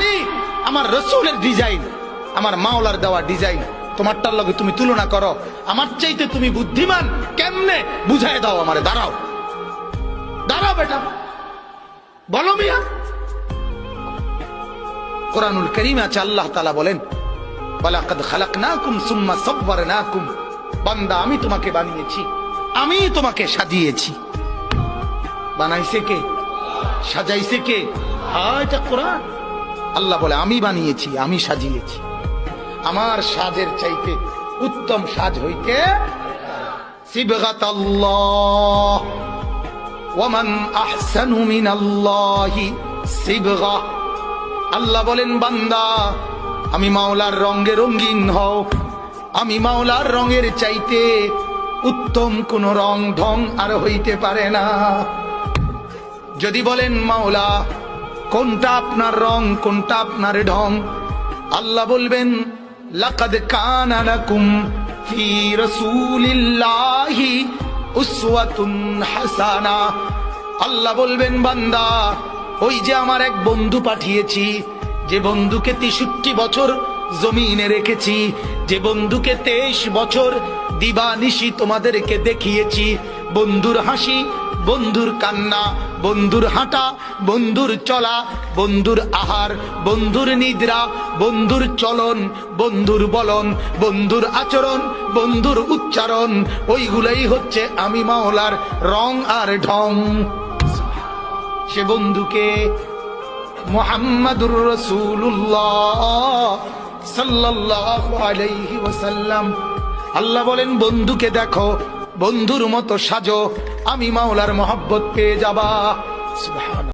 আমি আমার রসুলের ডিজাইন, আমার মাওলার দেওয়া ডিজাইন তোমারটার লগে তুমি তুলনা করো, আমার চাইতে তুমি বুদ্ধিমান কেমনে বুঝাই দাও আমারে। দাঁড়াও দাঁড়াও বেটা, বলো মিয়া। কোরআনুল কারীমে আছে আল্লাহ তাআলা বলেন, ওয়ালাকাদ খালাকনাকুম সুম্মা সাওয়ারনাকুম, বান্দা আমি তোমাকে বানিয়েছি, আমি তোমাকে সাজিয়েছি। বানাইছে কে? সাজাইছে কে? এটা কোরআন। আল্লাহ বলে আমি বানিয়েছি, আমি সাজিয়েছি। আমার সাজের চাইতে উত্তম সাজ হইতে সিবগাতাল্লাহ ওয়া মান আহসানু মিনাল্লাহি সিবগা। আল্লাহ বলেন বান্দা আমি মাওলার রঙে রঙিন হও, আমি মাওলার রঙের চাইতে উত্তম কোন রং ঢং আর হইতে পারে না। যদি বলেন মাওলা কোনটা আপনার রং, কোনটা আপনার ঢং, আল্লাহ বলবেন লাকাদ কানা লাকুম ফি রাসূলিল্লাহি উসওয়াতুন হাসানা। আল্লাহ বলবেন বান্দা ওই যে আমার এক বন্ধু পাঠিয়েছি, যে বন্ধুকে 63 বছর জমিনে রেখেছি, যে বন্ধুকে 23 বছর দিবানিশি তোমাদেরকে দেখিয়েছি, বন্ধুর হাসি, বন্ধুর কান্না, বন্ধুর হাঁটা, বন্ধুর চলা, বন্ধুর আহার, বন্ধুর নিদ্রা, বন্ধুর চলন, বন্ধুর বলন, বন্ধুর আচরণ, বন্ধুর উচ্চারণ, ওইগুলাই হচ্ছে আমি মাওলার রং আর ঢং। সে বন্ধুকে মুহাম্মাদুর রাসূলুল্লাহ সাল্লাল্লাহু আলাইহি ওয়াসাল্লাম। আল্লাহ বলেন বন্ধুকে দেখো, বন্ধুর মতো সাজো, আমি মাওলার মহব্বত পেয়ে যাবা। সুবহানাল্লাহ।